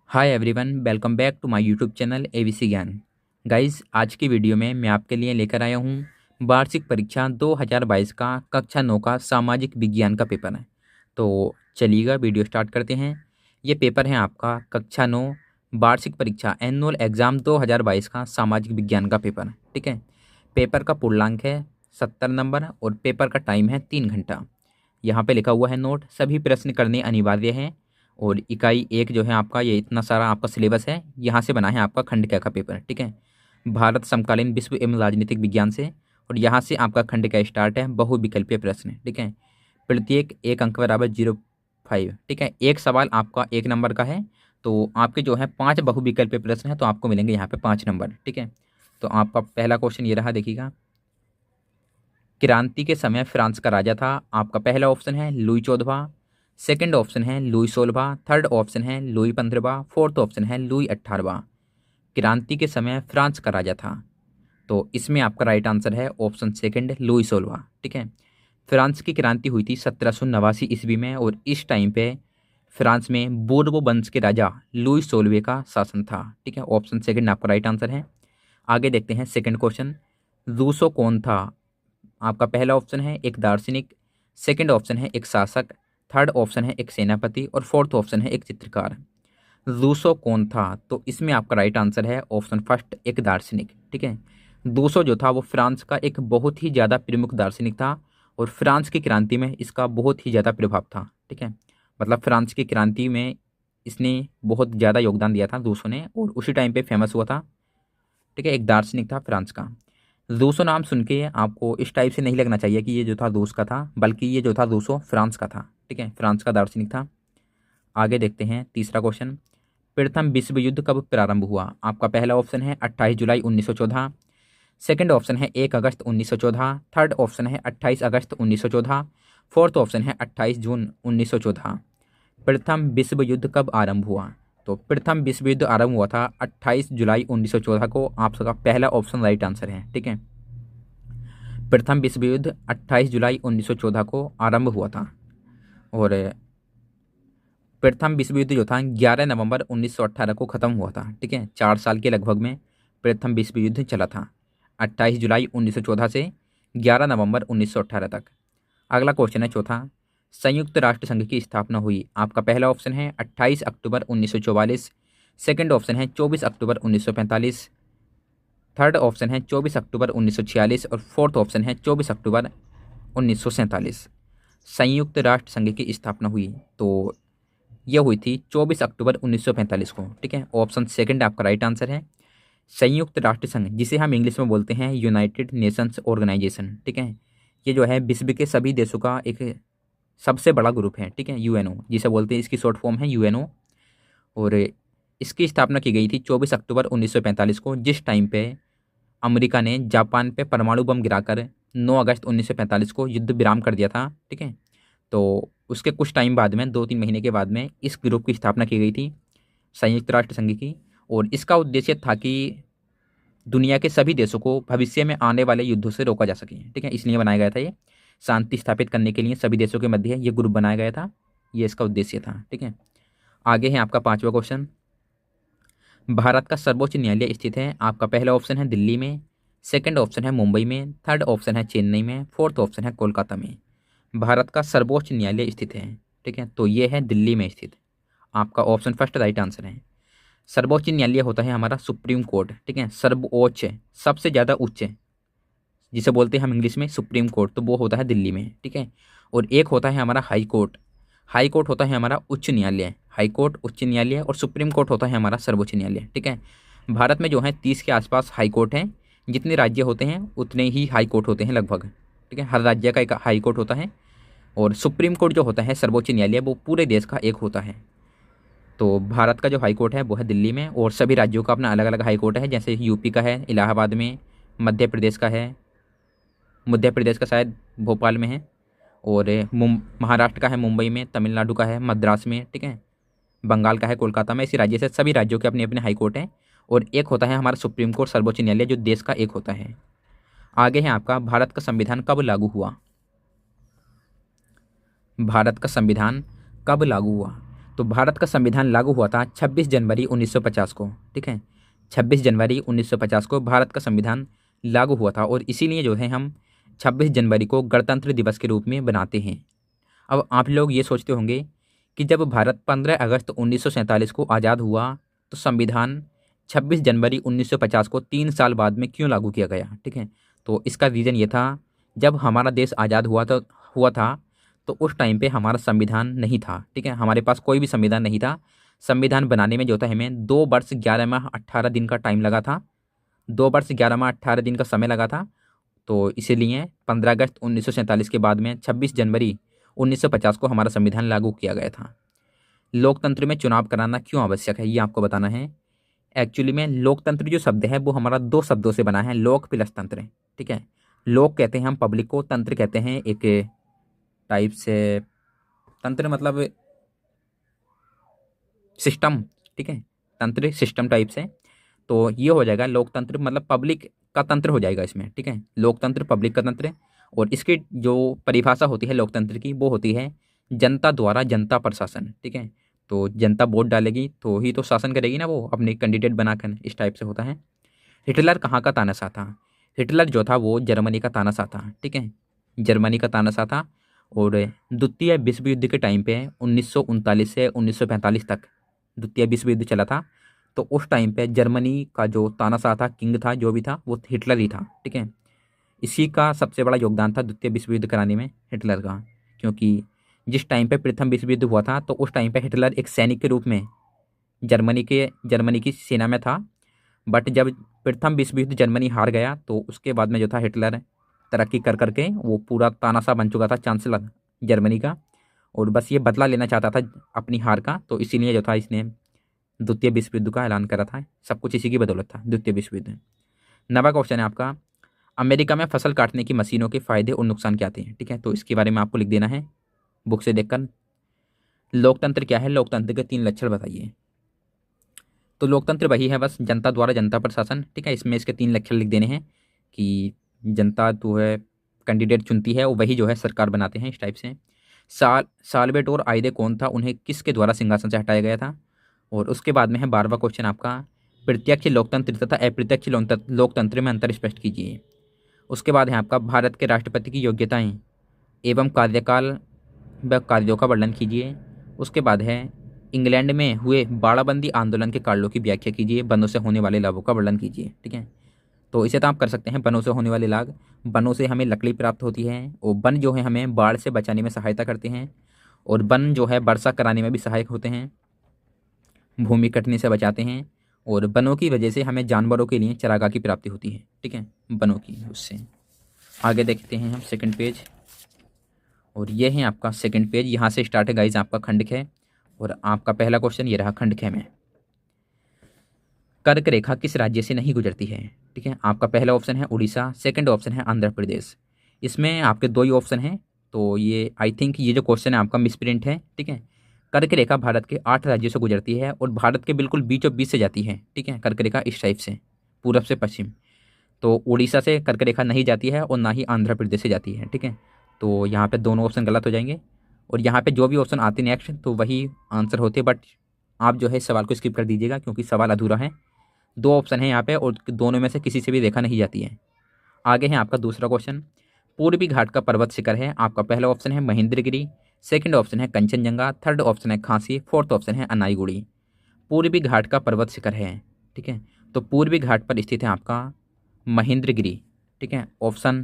Hi everyone, welcome back to my YouTube channel ABC Gyan. Guys, आज की video में मैं आपके लिए लेकर आया हूँ वार्षिक परीक्षा 2022 का कक्षा 9 का सामाजिक विज्ञान का पेपर है। तो चलिएगा वीडियो स्टार्ट करते हैं। ये पेपर है आपका कक्षा 9 वार्षिक परीक्षा एनुअल एग्ज़ाम 2022 का सामाजिक विज्ञान का पेपर है। ठीक है, पेपर का पूर्णांक है 70 नंबर और पेपर का टाइम है 3 घंटा। यहाँ पे लिखा हुआ है नोट, सभी प्रश्न करने अनिवार्य हैं। और इकाई 1 जो है आपका, ये इतना सारा आपका सिलेबस है, यहाँ से बना है आपका खंड क का पेपर। ठीक है, भारत समकालीन विश्व एवं राजनीतिक विज्ञान से, और यहाँ से आपका खंड का स्टार्ट है बहुविकल्पीय प्रश्न। ठीक है, प्रत्येक 1 अंक बराबर 0.5। ठीक है, एक सवाल आपका 1 नंबर का है, तो आपके जो है 5 बहुविकल्पीय प्रश्न हैं, तो आपको मिलेंगे यहाँ पे 5 नंबर। ठीक है, तो आपका पहला क्वेश्चन ये रहा, देखिएगा। क्रांति के समय फ्रांस का राजा था। आपका पहला ऑप्शन है लुई 14, सेकंड ऑप्शन है लुई 16, थर्ड ऑप्शन है लुई 15, फोर्थ ऑप्शन है लुई 18। क्रांति के समय फ्रांस का राजा था, तो इसमें आपका राइट आंसर है ऑप्शन सेकंड लुई 16। ठीक है, फ्रांस की क्रांति हुई थी 1789 ईस्वी में, और इस टाइम पे फ्रांस में बोर्बो वंश के राजा लुई 16वें का शासन था। ठीक है, ऑप्शन सेकंड आपका राइट आंसर है। आगे देखते हैं सेकंड क्वेश्चन। रूसो कौन था? आपका पहला ऑप्शन है एक दार्शनिक, सेकंड ऑप्शन है एक शासक, थर्ड ऑप्शन है एक सेनापति, और फोर्थ ऑप्शन है एक चित्रकार। रूसो कौन था? तो इसमें आपका राइट आंसर है ऑप्शन फर्स्ट एक दार्शनिक। ठीक है, रूसो जो था वो फ्रांस का एक बहुत ही ज़्यादा प्रमुख दार्शनिक था, और फ्रांस की क्रांति में इसका बहुत ही ज़्यादा प्रभाव था। ठीक है, मतलब फ्रांस की क्रांति में इसने बहुत ज़्यादा योगदान दिया था रूसो ने, और उसी टाइम पे फेमस हुआ था। ठीक है, एक दार्शनिक था फ्रांस का। रूसो नाम सुन के आपको इस टाइप से नहीं लगना चाहिए कि ये जो था रूस का था, बल्कि ये जो था रूसो फ्रांस का था। ठीक है, फ्रांस का दार्शनिक था। आगे देखते हैं तीसरा क्वेश्चन। प्रथम विश्व युद्ध कब प्रारंभ हुआ? आपका पहला ऑप्शन है 28 जुलाई 1914, सेकंड ऑप्शन है 1 अगस्त 1914, थर्ड ऑप्शन है 28 अगस्त 1914, फोर्थ ऑप्शन है 28 जून 1914। प्रथम विश्व युद्ध कब आरंभ हुआ? तो प्रथम विश्व युद्ध आरंभ हुआ था 28 जुलाई 1914 को। आपका पहला ऑप्शन राइट आंसर है। ठीक है, प्रथम विश्व युद्ध 28 जुलाई 1914 को आरंभ हुआ था, और प्रथम विश्व युद्ध जो था 11 नवंबर 1918 को ख़त्म हुआ था। ठीक है, 4 साल के लगभग में प्रथम विश्व युद्ध चला था, 28 जुलाई 1914 से 11 नवंबर 1918 तक। अगला क्वेश्चन है चौथा। संयुक्त राष्ट्र संघ की स्थापना हुई? आपका पहला ऑप्शन है 28 अक्टूबर 1944, सेकंड ऑप्शन है 24 अक्टूबर 1945, थर्ड ऑप्शन है 24 अक्टूबर 1946, और फोर्थ ऑप्शन है 24 अक्टूबर 1947। संयुक्त राष्ट्र संघ की स्थापना हुई, तो यह हुई थी 24 अक्टूबर 1945 को। ठीक है, ऑप्शन सेकंड आपका राइट आंसर है। संयुक्त राष्ट्र संघ, जिसे हम इंग्लिश में बोलते हैं यूनाइटेड नेशंस ऑर्गेनाइजेशन। ठीक है, ये जो है विश्व के सभी देशों का एक सबसे बड़ा ग्रुप है। ठीक है, यूएनओ जिसे बोलते हैं, इसकी शॉर्ट फॉर्म है यूएनओ। और इसकी स्थापना की गई थी 24 अक्टूबर 1945 को, जिस टाइम पे अमेरिका ने जापान पे परमाणु बम गिराकर 9 अगस्त 1945 को युद्ध विराम कर दिया था। ठीक है, तो उसके कुछ टाइम बाद में, 2-3 महीने के बाद में, इस ग्रुप की स्थापना की गई थी संयुक्त राष्ट्र संघ की। और इसका उद्देश्य था कि दुनिया के सभी देशों को भविष्य में आने वाले युद्धों से रोका जा सके। ठीक है, इसलिए बनाया गया था ये, शांति स्थापित करने के लिए सभी देशों के मध्य ये ग्रुप बनाया गया था, ये इसका उद्देश्य था। ठीक है, आगे है आपका पांचवा क्वेश्चन। भारत का सर्वोच्च न्यायालय स्थित है? आपका पहला ऑप्शन है दिल्ली में, सेकंड ऑप्शन है मुंबई में, थर्ड ऑप्शन है चेन्नई में, फोर्थ ऑप्शन है कोलकाता में। भारत का सर्वोच्च न्यायालय स्थित है, ठीक है, तो ये है दिल्ली में स्थित। आपका ऑप्शन फर्स्ट राइट आंसर है। सर्वोच्च न्यायालय होता है हमारा सुप्रीम कोर्ट। ठीक है, सर्वोच्च, सबसे ज़्यादा उच्च, जिसे बोलते हैं हम इंग्लिश में सुप्रीम कोर्ट, तो वो होता है दिल्ली में। ठीक है, और एक होता है हमारा हाई कोर्ट। हाई कोर्ट होता है हमारा उच्च न्यायालय, हाई कोर्ट उच्च न्यायालय, और सुप्रीम कोर्ट होता है हमारा सर्वोच्च न्यायालय। ठीक है, भारत में जो है 30 के आसपास हाई कोर्ट हैं। जितने राज्य होते हैं उतने ही हाई कोर्ट होते हैं लगभग। ठीक है, हर राज्य का एक हाई कोर्ट होता है, और सुप्रीम कोर्ट जो होता है सर्वोच्च न्यायालय, वो पूरे देश का एक होता है। तो भारत का जो हाई कोर्ट है वो है दिल्ली में, और सभी राज्यों का अपना अलग अलग हाई कोर्ट है। जैसे यूपी का है इलाहाबाद में, मध्य प्रदेश का है, मध्य प्रदेश का शायद भोपाल में है, और महाराष्ट्र का है मुंबई में, तमिलनाडु का है मद्रास में। ठीक है, बंगाल का है कोलकाता में। इसी राज्य से सभी राज्यों के अपने अपने हाई कोर्ट हैं, और एक होता है हमारा सुप्रीम कोर्ट सर्वोच्च न्यायालय, जो देश का एक होता है। आगे है आपका, भारत का संविधान कब लागू हुआ? भारत का संविधान कब लागू हुआ? तो भारत का संविधान लागू हुआ था 26 जनवरी 1950 को, ठीक है। 26 जनवरी 1950 को भारत का संविधान लागू हुआ था और इसीलिए जो है हम 26 जनवरी को गणतंत्र दिवस के रूप में बनाते हैं। अब आप लोग ये सोचते होंगे कि जब भारत 15 अगस्त 1947 को आज़ाद हुआ तो संविधान 26 जनवरी 1950 को 3 साल बाद में क्यों लागू किया गया, ठीक है। तो इसका रीज़न ये था, जब हमारा देश आज़ाद हुआ था तो उस टाइम पे हमारा संविधान नहीं था, ठीक है। हमारे पास कोई भी संविधान नहीं था। संविधान बनाने में जो था हमें 2 वर्ष 11 माह 18 दिन का टाइम लगा था, 2 वर्ष 11 माह 18 दिन का समय लगा था। तो इसीलिए 15 अगस्त 1947 के बाद में 26 जनवरी 1950 को हमारा संविधान लागू किया गया था। लोकतंत्र में चुनाव कराना क्यों आवश्यक है, ये आपको बताना है। एक्चुअली में लोकतंत्र जो शब्द है वो हमारा 2 शब्दों से बना है, लोक प्लस तंत्र, ठीक है। लोक कहते हैं हम पब्लिक को, तंत्र कहते हैं एक टाइप से, तंत्र मतलब सिस्टम, ठीक है। तंत्र सिस्टम टाइप से, तो ये हो जाएगा लोकतंत्र मतलब पब्लिक का तंत्र हो जाएगा इसमें, ठीक है। लोकतंत्र पब्लिक का तंत्र। और इसकी जो परिभाषा होती है लोकतंत्र की वो होती है जनता द्वारा जनता पर शासन, ठीक है। तो जनता वोट डालेगी तो ही तो शासन करेगी ना, वो अपने कैंडिडेट बनाकर, इस टाइप से होता है। हिटलर कहाँ का तानाशाह था? हिटलर जो था वो जर्मनी का तानाशाह था, ठीक है। जर्मनी का तानाशाह था और द्वितीय विश्व युद्ध के टाइम पे 1939 से 1945 तक द्वितीय विश्व युद्ध चला था। तो उस टाइम पे जर्मनी का जो तानाशाह था, किंग था, जो भी था, वो हिटलर ही था, ठीक है। इसी का सबसे बड़ा योगदान था द्वितीय विश्व युद्ध कराने में हिटलर का, क्योंकि जिस टाइम पे प्रथम विश्व युद्ध हुआ था तो उस टाइम पे हिटलर एक सैनिक के रूप में जर्मनी की सेना में था। बट जब प्रथम विश्व युद्ध जर्मनी हार गया तो उसके बाद में जो था हिटलर तरक्की कर करके वो पूरा तानाशाह बन चुका था, चांसलर जर्मनी का, और बस ये बदला लेना चाहता था अपनी हार का। तो इसीलिए जो था इसने द्वितीय विश्व युद्ध का ऐलान करा था। सब कुछ इसी की बदौलत था, द्वितीय विश्व युद्ध। नवा क्वेश्चन है आपका, अमेरिका में फसल काटने की मशीनों के फायदे और नुकसान क्या थे, ठीक है। तो इसके बारे में आपको लिख देना है बुक से देखकर। लोकतंत्र क्या है, लोकतंत्र के 3 लक्षण बताइए। तो लोकतंत्र वही है बस जनता द्वारा जनता पर शासन, ठीक है। इसमें इसके 3 लक्षण लिख देने हैं कि जनता जो है कैंडिडेट चुनती है और वही जो है सरकार बनाते हैं, इस टाइप से। साल्वेडोर आइदे कौन था, उन्हें किसके द्वारा सिंहासन से हटाया गया था। और उसके बाद में है 12वां क्वेश्चन आपका, प्रत्यक्ष लोकतंत्र तथा अप्रत्यक्ष लोकतंत्र में अंतर स्पष्ट कीजिए। उसके बाद है आपका भारत के राष्ट्रपति की योग्यताएं एवं कार्यकाल व कार्यों का वर्णन कीजिए। उसके बाद है इंग्लैंड में हुए बाड़ाबंदी आंदोलन के कारणों की व्याख्या कीजिए, वनों से होने वाले लाभों का वर्णन कीजिए, ठीक है। तो इसे तो आप कर सकते हैं, वनों से होने वाले लाभ। वनों से हमें लकड़ी प्राप्त होती है और वन जो है हमें बाढ़ से बचाने में सहायता करते हैं और वन जो है वर्षा कराने में भी सहायक होते हैं, भूमि कटने से बचाते हैं और वनों की वजह से हमें जानवरों के लिए चारागाह की प्राप्ति होती है, ठीक है, वनों की। उससे आगे देखते हैं हम सेकंड पेज, और ये है आपका सेकंड पेज। यहाँ से स्टार्ट है गाइज आपका खंड ख, और आपका पहला क्वेश्चन ये रहा खंड ख में, कर्क रेखा किस राज्य से नहीं गुजरती है, ठीक है। आपका पहला ऑप्शन है उड़ीसा, सेकंड ऑप्शन है आंध्र प्रदेश। इसमें आपके 2 ही ऑप्शन हैं, तो ये आई थिंक ये जो क्वेश्चन है आपका मिसप्रिंट है, ठीक है। कर्क रेखा भारत के 8 राज्यों से गुजरती है और भारत के बिल्कुल बीचों बीच से जाती है, ठीक है। कर्क रेखा इस टाइप से पूरब से पश्चिम। तो उड़ीसा से कर्क रेखा नहीं जाती है और ना ही आंध्र प्रदेश से जाती है, ठीक है। तो यहाँ पे दोनों ऑप्शन गलत हो जाएंगे और यहाँ पे जो भी ऑप्शन आते नेक्स्ट तो वही आंसर होते, बट आप जो है सवाल को स्किप कर दीजिएगा क्योंकि सवाल अधूरा है। 2 ऑप्शन है यहाँ पे और दोनों में से किसी से भी रेखा नहीं जाती है। आगे है आपका दूसरा क्वेश्चन, पूर्वी घाट का पर्वत शिखर है। आपका पहला ऑप्शन है महेंद्रगिरी, सेकंड ऑप्शन है कंचनजंगा, थर्ड ऑप्शन है खांसी, फोर्थ ऑप्शन है अनाईगुड़ी। पूर्वी घाट का पर्वत शिखर है, ठीक है। तो पूर्वी घाट पर स्थित है आपका महेंद्रगिरी, ठीक है। ऑप्शन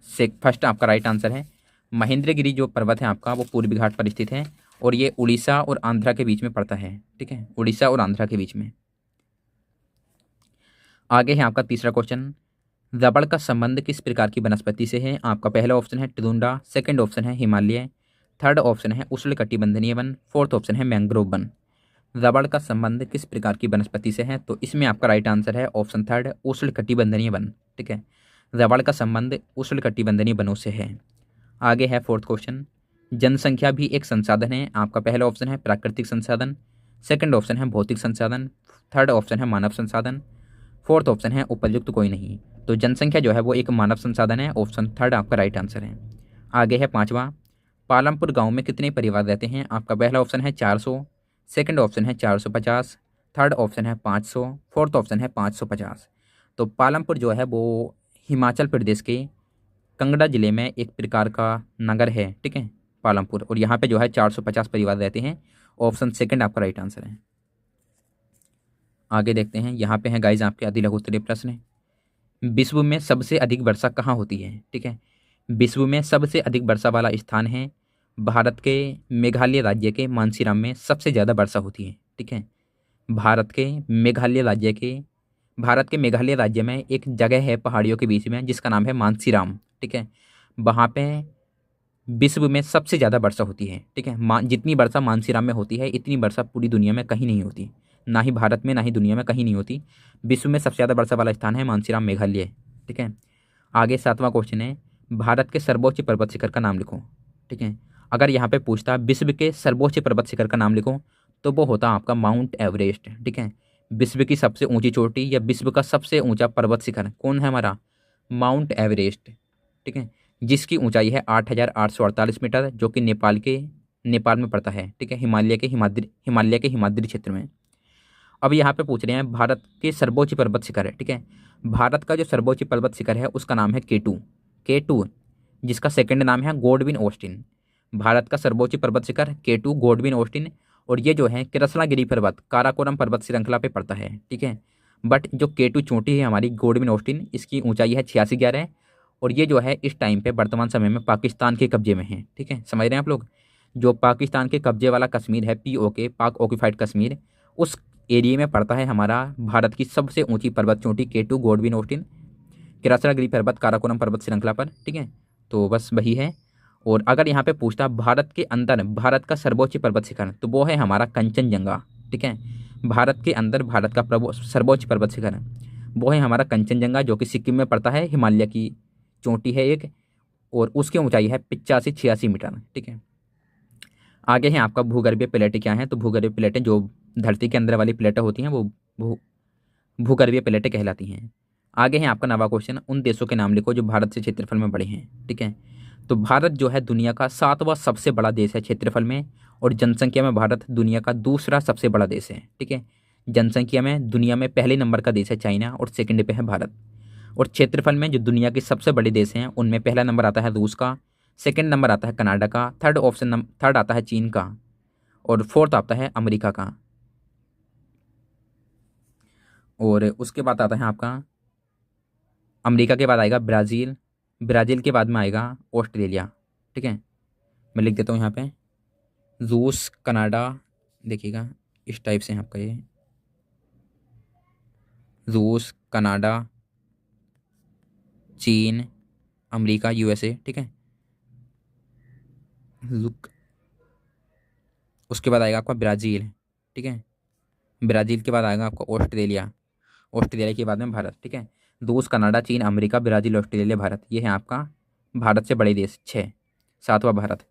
से फर्स्ट आपका राइट आंसर है। महेंद्रगिरी जो पर्वत है आपका वो पूर्वी घाट पर स्थित है और ये उड़ीसा और आंध्रा के बीच में पड़ता है, ठीक है, उड़ीसा और आंध्रा के बीच में। आगे है आपका तीसरा क्वेश्चन, रबड़ का संबंध किस प्रकार की वनस्पति से है। आपका पहला ऑप्शन है टिदुंडा, सेकंड ऑप्शन है हिमालय, थर्ड ऑप्शन है उष्णकटिबंधीय वन, फोर्थ ऑप्शन है मैंग्रोव वन। रबड़ का संबंध किस प्रकार की वनस्पति से है, तो इसमें आपका राइट आंसर है ऑप्शन थर्ड उष्णकटिबंधीय वन, ठीक है। रबड़ का संबंध उष्णकटिबंधीय वनों से है। आगे है फोर्थ क्वेश्चन, जनसंख्या भी एक संसाधन है। आपका पहला ऑप्शन है प्राकृतिक संसाधन, सेकंड ऑप्शन है भौतिक संसाधन, थर्ड ऑप्शन है मानव संसाधन, फोर्थ ऑप्शन है उपयुक्त कोई नहीं। तो जनसंख्या जो है वो एक मानव संसाधन है, ऑप्शन थर्ड आपका राइट आंसर है। आगे है पांचवा, पालमपुर गांव में कितने परिवार रहते हैं। आपका पहला ऑप्शन है 400, सेकंड ऑप्शन है 450, थर्ड ऑप्शन है 500, फोर्थ ऑप्शन है 550। तो पालमपुर जो है वो हिमाचल प्रदेश के कंगड़ा जिले में एक प्रकार का नगर है, ठीक है, पालमपुर, और यहाँ पे जो है 450 परिवार रहते हैं। ऑप्शन सेकंड आपका राइट आंसर है। आगे देखते हैं, यहाँ पे है गाइज आपके अति लघु उत्तरीय प्रश्न। विश्व में सबसे अधिक वर्षा कहाँ होती है, ठीक है। विश्व में सबसे अधिक वर्षा वाला स्थान है भारत के मेघालय राज्य के मानसीराम में सबसे ज़्यादा वर्षा होती है, ठीक है। भारत के मेघालय राज्य के भारत के मेघालय राज्य में एक जगह है पहाड़ियों के बीच में जिसका नाम है मानसीराम, ठीक है। वहाँ पे विश्व में सबसे ज़्यादा वर्षा होती है, ठीक है। जितनी वर्षा मानसीराम में होती है इतनी वर्षा पूरी दुनिया में कहीं नहीं होती, ना ही भारत में ना ही दुनिया में कहीं नहीं होती। विश्व में सबसे ज़्यादा वर्षा वाला स्थान है मानसीराम मेघालय, ठीक है। आगे 7वां क्वेश्चन है, भारत के सर्वोच्च पर्वत शिखर का नाम लिखो, ठीक है। अगर यहाँ पे पूछता विश्व के सर्वोच्च पर्वत शिखर का नाम लिखो तो वो होता आपका माउंट एवरेस्ट, ठीक है। विश्व की सबसे ऊंची चोटी या विश्व का सबसे ऊंचा पर्वत शिखर कौन है हमारा, माउंट एवरेस्ट, ठीक है, जिसकी ऊंचाई है 8,848 मीटर, जो कि नेपाल में पड़ता है, ठीक है, हिमालय के हिमाद्री क्षेत्र में। अब यहाँ पे पूछ रहे हैं भारत के सर्वोच्च पर्वत शिखर है, ठीक है। भारत का जो सर्वोच्च पर्वत शिखर है उसका नाम है K2, जिसका सेकंड नाम है गॉडविन ऑस्टिन। भारत का सर्वोच्च पर्वत शिखर K2 गॉडविन ऑस्टिन, और ये जो है कृष्णागिरी पर्वत काराकोरम पर्वत श्रृंखला पे पड़ता है, ठीक है। बट जो K2 चोटी है हमारी गॉडविन ऑस्टिन, इसकी ऊंचाई है 8611, और ये जो है इस टाइम पे वर्तमान समय में पाकिस्तान के कब्जे में है, ठीक है। समझ रहे हैं आप लोग, जो पाकिस्तान के कब्जे वाला कश्मीर है, POK पाक ऑक्यूपाइड कश्मीर, उस एरिया में पड़ता है हमारा भारत की सबसे ऊंची पर्वत चोटी K2 गॉडविन ऑस्टिन कृष्णागिरी पर्वत काराकोरम पर्वत श्रृंखला पर, ठीक है। तो बस वही है। और अगर यहाँ पे पूछता भारत के अंदर भारत का सर्वोच्च पर्वत शिखर तो वो है हमारा कंचनजंगा, ठीक है। भारत के अंदर भारत का सर्वोच्च पर्वत शिखर वो है हमारा कंचनजंगा, जो कि सिक्किम में पड़ता है, हिमालय की चोटी है एक, और उसकी ऊंचाई है 85-86 मीटर, ठीक है। आगे है आपका भूगर्भीय प्लेटें क्या हैं, तो भूगर्भीय प्लेटें जो धरती के अंदर वाली प्लेटें होती हैं वो भूगर्भीय प्लेटें कहलाती हैं। आगे है आपका 9वां क्वेश्चन, उन देशों के नाम लिखो जो भारत से क्षेत्रफल में बड़े हैं, ठीक है। तो भारत जो है दुनिया का 7वां सबसे बड़ा देश है क्षेत्रफल में, और जनसंख्या में भारत दुनिया का दूसरा सबसे बड़ा देश है, ठीक है। जनसंख्या में दुनिया में पहले नंबर का देश है चाइना, और सेकंड पे है भारत। और क्षेत्रफल में जो दुनिया के सबसे बड़े देश हैं उनमें पहला नंबर आता है रूस का, सेकंड नंबर आता है कनाडा का, थर्ड आता है चीन का, और फोर्थ आता है अमेरिका का। और उसके बाद आता है आपका, अमेरिका के बाद आएगा ब्राज़ील, ब्राज़ील के बाद में आएगा ऑस्ट्रेलिया, ठीक है। मैं लिख देता हूँ यहाँ पे, रूस, कनाडा, देखिएगा इस टाइप से आपका ये रूस, कनाडा, चीन, अमेरिका, USA, ठीक है। उसके बाद आएगा आपका ब्राज़ील, ठीक है। ब्राज़ील के बाद आएगा आपका ऑस्ट्रेलिया, ऑस्ट्रेलिया के बाद में भारत, ठीक है। रूस, कनाडा, चीन, अमेरिका, ब्राज़ील, ऑस्ट्रेलिया, भारत, ये है आपका भारत से बड़े देश 6, 7वां भारत।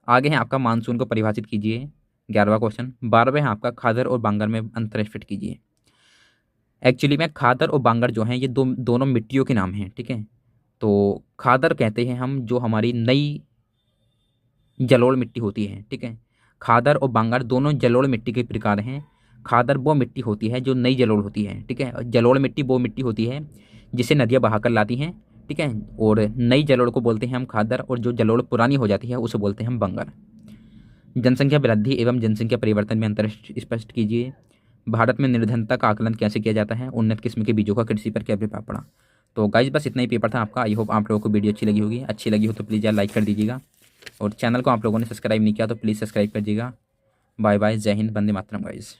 आगे है आपका मानसून को परिभाषित कीजिए, 11वां क्वेश्चन। 12वें है आपका खादर और बांगर में अंतर स्पष्ट कीजिए। एक्चुअली में खादर और बांगर जो हैं ये दोनों मिट्टियों के नाम हैं, ठीक है। तो खादर कहते हैं हम जो हमारी नई जलोढ़ मिट्टी होती है, ठीक है। खादर और बांगर दोनों जलोढ़ मिट्टी के प्रकार हैं। खादर वो मिट्टी होती है जो नई जलोढ़ होती है, ठीक है। और जलोढ़ मिट्टी वो मिट्टी होती है जिसे नदियाँ बहाकर लाती हैं, ठीक है। और नई जलोढ़ को बोलते हैं हम खादर, और जो जलोढ़ पुरानी हो जाती है उसे बोलते हैं हम बांगर। जनसंख्या वृद्धि एवं जनसंख्या परिवर्तन में अंतर स्पष्ट कीजिए। भारत में निर्धनता का आकलन कैसे किया जाता है, उन्नत किस्म के बीजों का कृषि पर क्या प्रभाव पड़ा। तो गाइज बस इतना ही पेपर था आपका। आई होप आप लोगों को वीडियो अच्छी लगी होगी। अच्छी लगी हो तो प्लीज़ यार लाइक कर दीजिएगा, और चैनल को आप लोगों ने सब्सक्राइब नहीं किया तो प्लीज़ सब्सक्राइब कर दीजिएगा। बाय बाय, जय हिंद, वंदे मातरम गाइज।